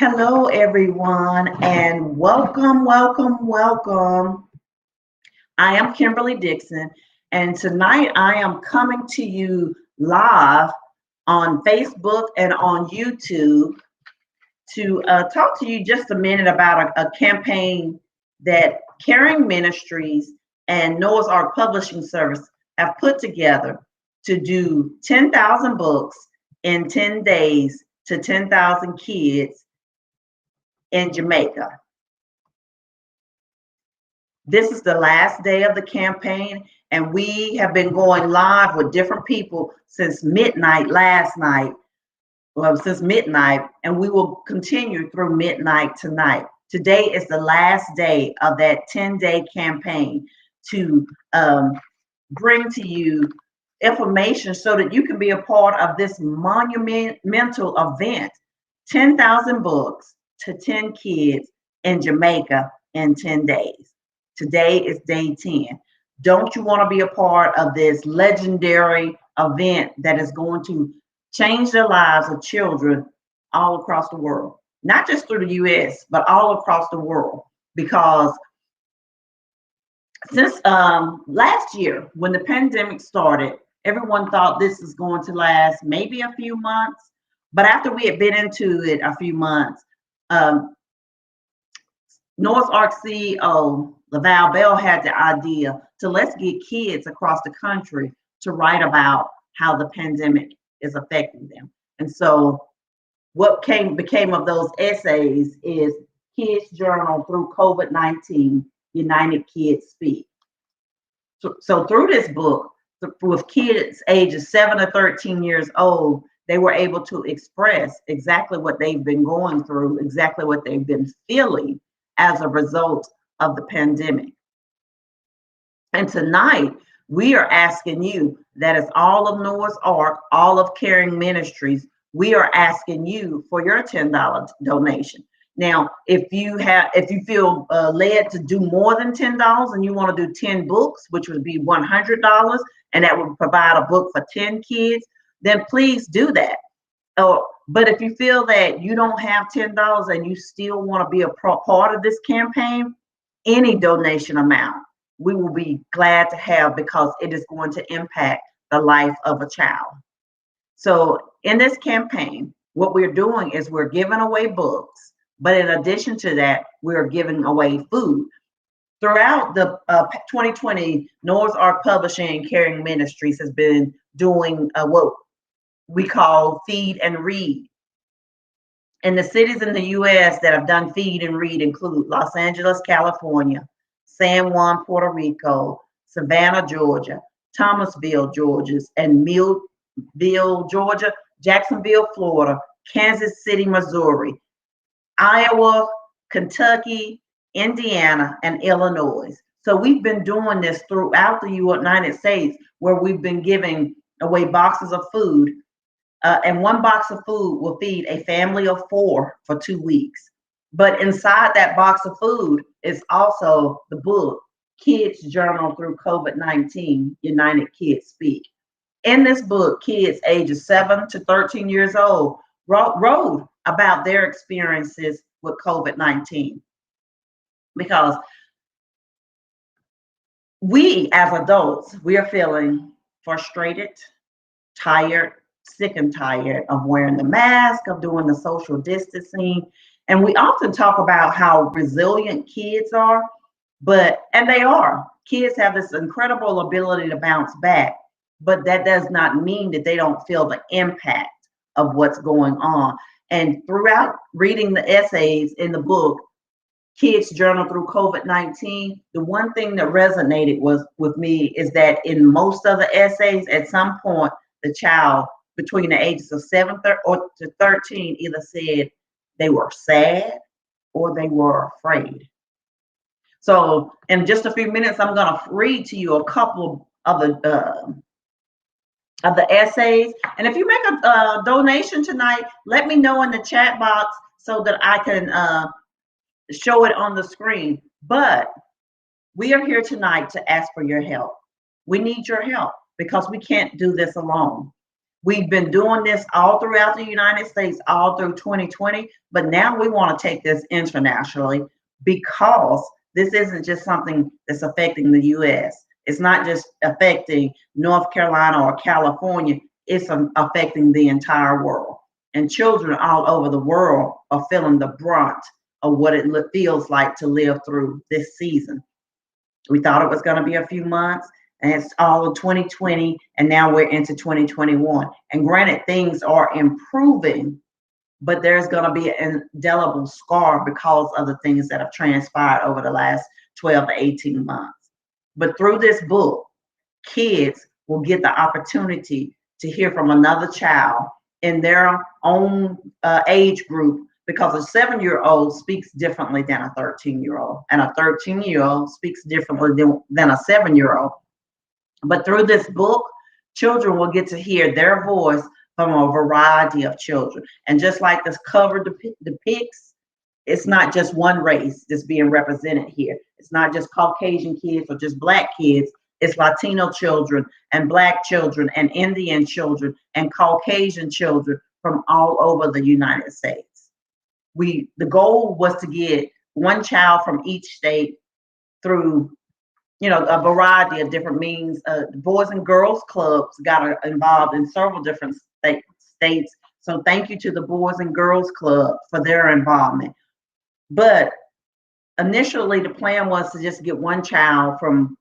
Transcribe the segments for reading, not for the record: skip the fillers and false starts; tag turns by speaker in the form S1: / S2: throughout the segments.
S1: Hello, everyone, and welcome, welcome, welcome. I am Kimberly Dixon, and tonight I am coming to you live on Facebook and on YouTube to talk to you just a minute about a campaign that Caring Ministries and Noah's Ark Publishing Service have put together to do 10,000 books in 10 days to 10,000 kids in Jamaica. This is the last day of the campaign, and we have been going live with different people since midnight last night. Well, since midnight, and we will continue through midnight tonight. Today is the last day of that 10-day campaign to bring to you information so that you can be a part of this monumental event. 10,000 books to 10 kids in Jamaica in 10 days. Today is day 10. Don't you want to be a part of this legendary event that is going to change the lives of children all across the world? Not just through the US, but all across the world. Because since last year, when the pandemic started, everyone thought this is going to last maybe a few months. But after we had been into it a few months, Noah's Ark CEO Laval Bell had the idea to let's get kids across the country to write about how the pandemic is affecting them. And so what became of those essays is Kids Journal Through COVID-19, United Kids Speak. So through this book, with kids ages 7 to 13 years old, they were able to express exactly what they've been going through, exactly what they've been feeling as a result of the pandemic. And tonight, we are asking you, that is all of Noah's Ark, all of Caring Ministries, we are asking you for your $10 donation. Now, if you feel led to do more than $10 and you want to do 10 books, which would be $100, and that would provide a book for 10 kids, then please do that. But if you feel that you don't have $10 and you still want to be a part of this campaign, any donation amount we will be glad to have, because it is going to impact the life of a child. So in this campaign, what we're doing is we're giving away books, but in addition to that, we're giving away food. Throughout the 2020, Noah's Ark Publishing and Caring Ministries has been doing what we call Feed and Read. And the cities in the US that have done Feed and Read include Los Angeles, California, San Juan, Puerto Rico, Savannah, Georgia, Thomasville, Georgia, and Millville, Georgia, Jacksonville, Florida, Kansas City, Missouri, Iowa, Kentucky, Indiana, and Illinois. So we've been doing this throughout the United States, where we've been giving away boxes of food. And one box of food will feed a family of 4 for 2 weeks. But inside that box of food is also the book, Kids Journal Through COVID-19, United Kids Speak. In this book, kids ages 7 to 13 years old wrote about their experiences with COVID-19. Because we as adults, we are feeling frustrated, tired, sick and tired of wearing the mask, of doing the social distancing. And we often talk about how resilient kids are, and they are. Kids have this incredible ability to bounce back, but that does not mean that they don't feel the impact of what's going on. And throughout reading the essays in the book, Kids Journal Through COVID-19, the one thing that resonated with me is that in most of the essays, at some point, the child between the ages of 7 to 13 either said they were sad or they were afraid. So in just a few minutes, I'm going to read to you a couple of the essays. And if you make a donation tonight, let me know in the chat box so that I can show it on the screen. But we are here tonight to ask for your help. We need your help because we can't do this alone. We've been doing this all throughout the United States, all through 2020, but now we want to take this internationally because this isn't just something that's affecting the US. It's not just affecting North Carolina or California, it's affecting the entire world. And children all over the world are feeling the brunt of what it feels like to live through this season. We thought it was going to be a few months, and it's all of 2020, and now we're into 2021. And granted, things are improving, but there's going to be an indelible scar because of the things that have transpired over the last 12 to 18 months. But through this book, kids will get the opportunity to hear from another child in their own age group, because a 7-year-old speaks differently than a 13-year-old, and a 13-year-old speaks differently than a 7-year-old. But through this book, children will get to hear their voice from a variety of children. And just like this cover depicts, it's not just one race that's being represented here. It's not just Caucasian kids or just Black kids. It's Latino children and Black children and Indian children and Caucasian children from all over the United States. The goal was to get one child from each state through, a variety of different means. Boys and Girls Clubs got involved in several different states. So thank you to the Boys and Girls Club for their involvement. But initially, the plan was to just get one child from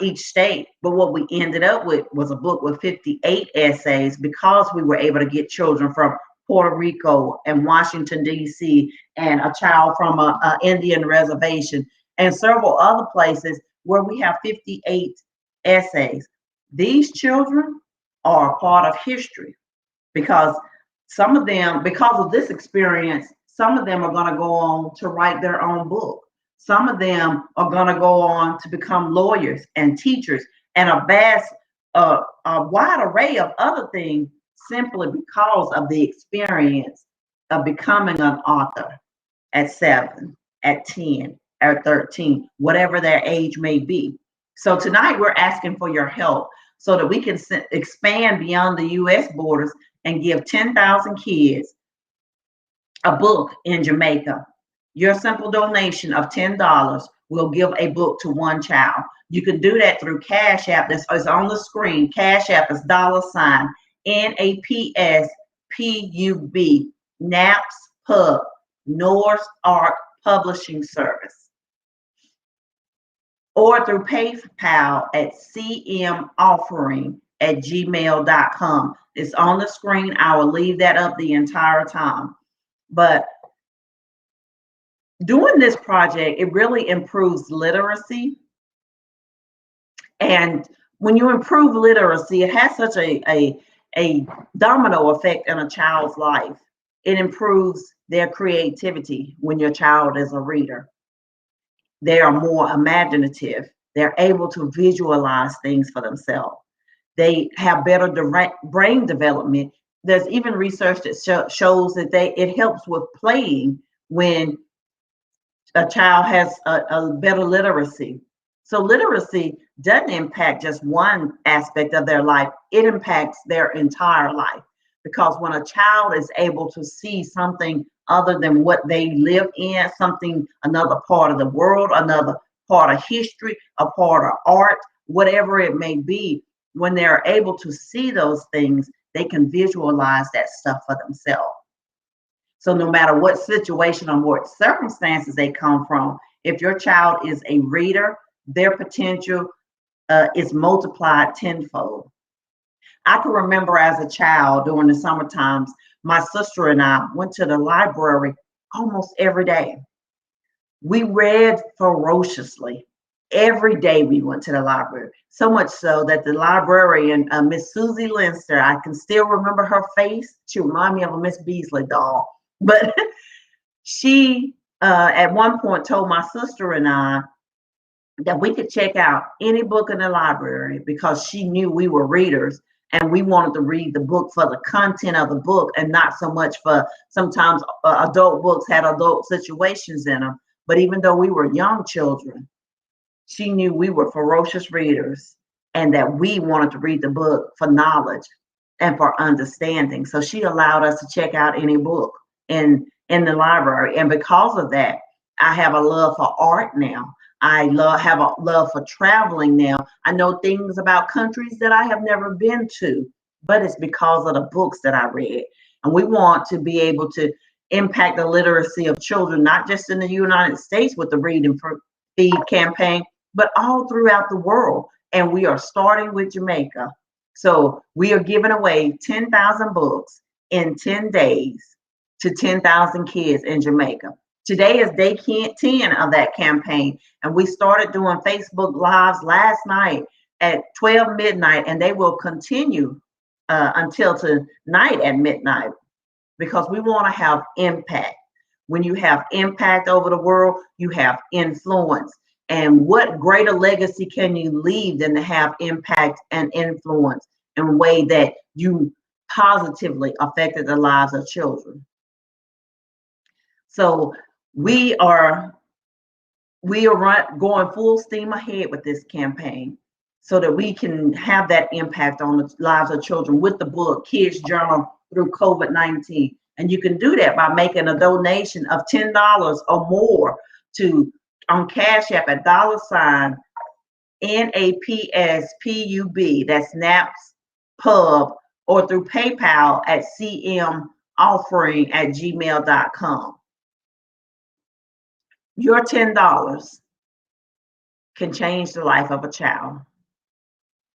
S1: each state. But what we ended up with was a book with 58 essays, because we were able to get children from Puerto Rico and Washington, D.C., and a child from an Indian reservation, and several other places where we have 58 essays. These children are a part of history, because some of them, because of this experience, some of them are going to go on to write their own book. Some of them are going to go on to become lawyers and teachers and a wide array of other things, simply because of the experience of becoming an author at 7, at 10, at 13, whatever their age may be. So tonight we're asking for your help so that we can expand beyond the US borders and give 10,000 kids a book in Jamaica. Your simple donation of $10 will give a book to one child. You can do that through Cash App. This is on the screen. Cash App is $NAPSPUB, NAPS Pub, North Ark Publishing Service. Or through PayPal at cmoffering@gmail.com. It's on the screen. I will leave that up the entire time. But doing this project, it really improves literacy. And when you improve literacy, it has such a domino effect in a child's life. It improves their creativity when your child is a reader. They are more imaginative. They're able to visualize things for themselves. They have better brain development. There's even research that shows that it helps with playing when a child has a better literacy. So literacy doesn't impact just one aspect of their life. It impacts their entire life, because when a child is able to see something other than what they live in, another part of the world, another part of history, a part of art, whatever it may be, when they're able to see those things, they can visualize that stuff for themselves. So no matter what situation or what circumstances they come from, if your child is a reader, their potential is multiplied tenfold. I can remember as a child during the summer times, my sister and I went to the library almost every day. We read ferociously. Every day we went to the library, so much so that the librarian, Miss Susie Linster, I can still remember her face. She reminded me of a Miss Beasley doll. But she, at one point, told my sister and I that we could check out any book in the library, because she knew we were readers and we wanted to read the book for the content of the book, and not so much for, sometimes adult books had adult situations in them. But even though we were young children, she knew we were ferocious readers and that we wanted to read the book for knowledge. and for understanding. So she allowed us to check out any book in the library. And because of that, I have a love for art now. Have a love for traveling now. I know things about countries that I have never been to, but it's because of the books that I read. And we want to be able to impact the literacy of children, not just in the United States with the Read and Feed campaign, but all throughout the world. And we are starting with Jamaica. So we are giving away 10,000 books in 10 days to 10,000 kids in Jamaica. Today is day 10 of that campaign. And we started doing Facebook Lives last night at 12 midnight, and they will continue until tonight at midnight, because we want to have impact. When you have impact over the world, you have influence. And what greater legacy can you leave than to have impact and influence in a way that you positively affected the lives of children? So we are going full steam ahead with this campaign so that we can have that impact on the lives of children with the book Kids Journal Through COVID-19. And you can do that by making a donation of $10 or more on Cash App at $ NAPSPUB, that's NAPS Pub, or through PayPal at cmoffering@gmail.com. Your $10 can change the life of a child.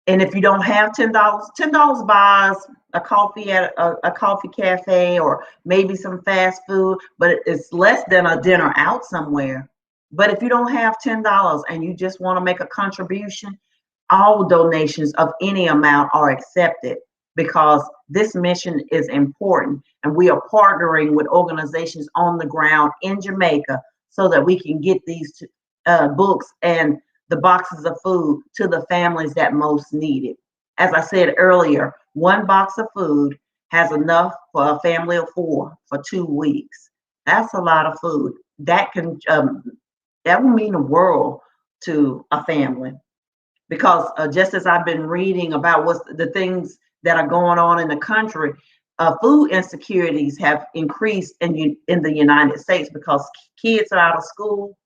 S1: And if you don't have $10 buys a coffee at a coffee cafe, or maybe some fast food, but it's less than a dinner out somewhere. But if you don't have $10 and you just want to make a contribution, all donations of any amount are accepted, because this mission is important. And we are partnering with organizations on the ground in Jamaica so that we can get these books and the boxes of food to the families that most need it. As I said earlier, one box of food has enough for a family of 4 for 2 weeks. That's a lot of food. That will mean the world to a family, because just as I've been reading about what's the things that are going on in the country, food insecurities have increased in the United States because kids are out of school.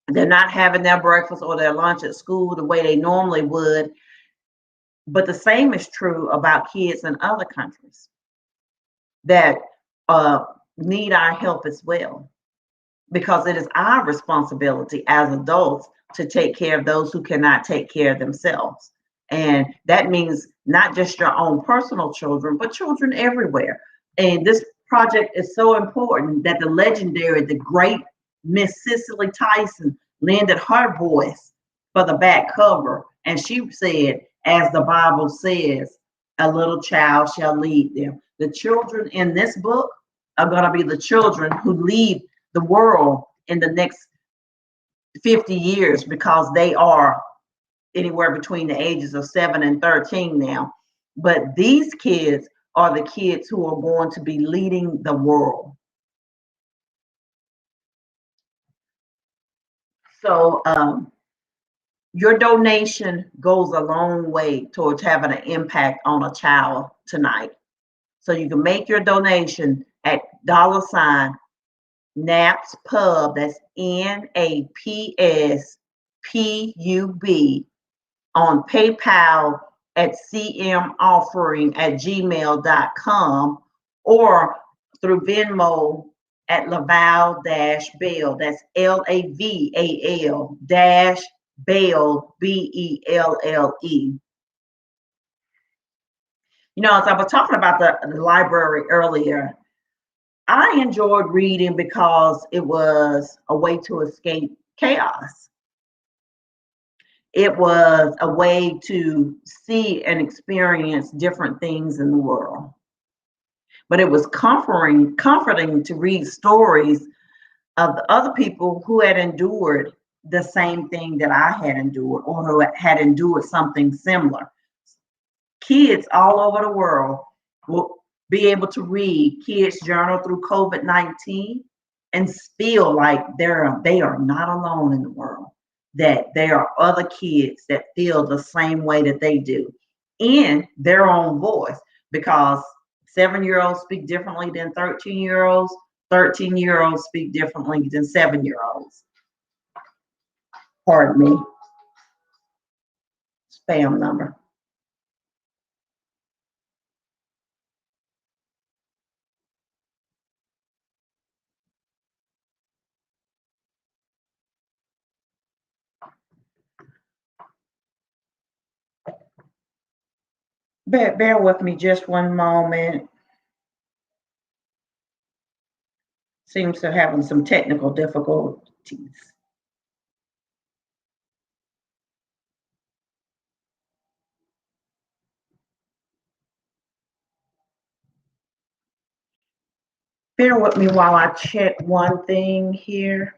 S1: They're not having their breakfast or their lunch at school the way they normally would. But the same is true about kids in other countries that need our help as well, because it is our responsibility as adults to take care of those who cannot take care of themselves. And that means not just your own personal children, but children everywhere. And this project is so important that the great Miss Cicely Tyson lended her voice for the back cover. And she said, as the Bible says, a little child shall lead them. The children in this book are going to be the children who lead the world in the next 50 years, because they are anywhere between the ages of 7 and 13 now. But these kids are the kids who are going to be leading the world. So your donation goes a long way towards having an impact on a child tonight. So you can make your donation at $ NAPS Pub, that's NAPSPUB, on PayPal at cmoffering@gmail.com, or through Venmo at Laval-Bell, that's LAVAL-Bell, BELLE. You know, as I was talking about the library earlier, I enjoyed reading because it was a way to escape chaos. It was a way to see and experience different things in the world. But it was comforting to read stories of the other people who had endured the same thing that I had endured, or who had endured something similar. Kids all over the world will be able to read Kids Journal Through COVID-19 and feel like they are not alone in the world, that there are other kids that feel the same way that they do in their own voice. because 7-year-olds speak differently than 13-year-olds. 13-year-olds speak differently than 7-year-olds. Pardon me. Spam number. Bear with me just one moment. Seems to having some technical difficulties. Bear with me while I check one thing here.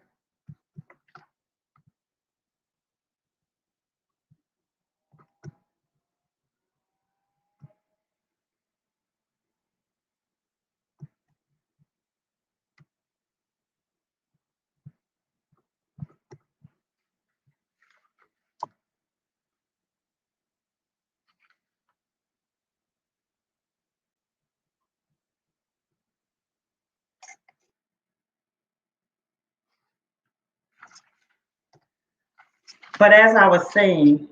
S1: But as I was saying,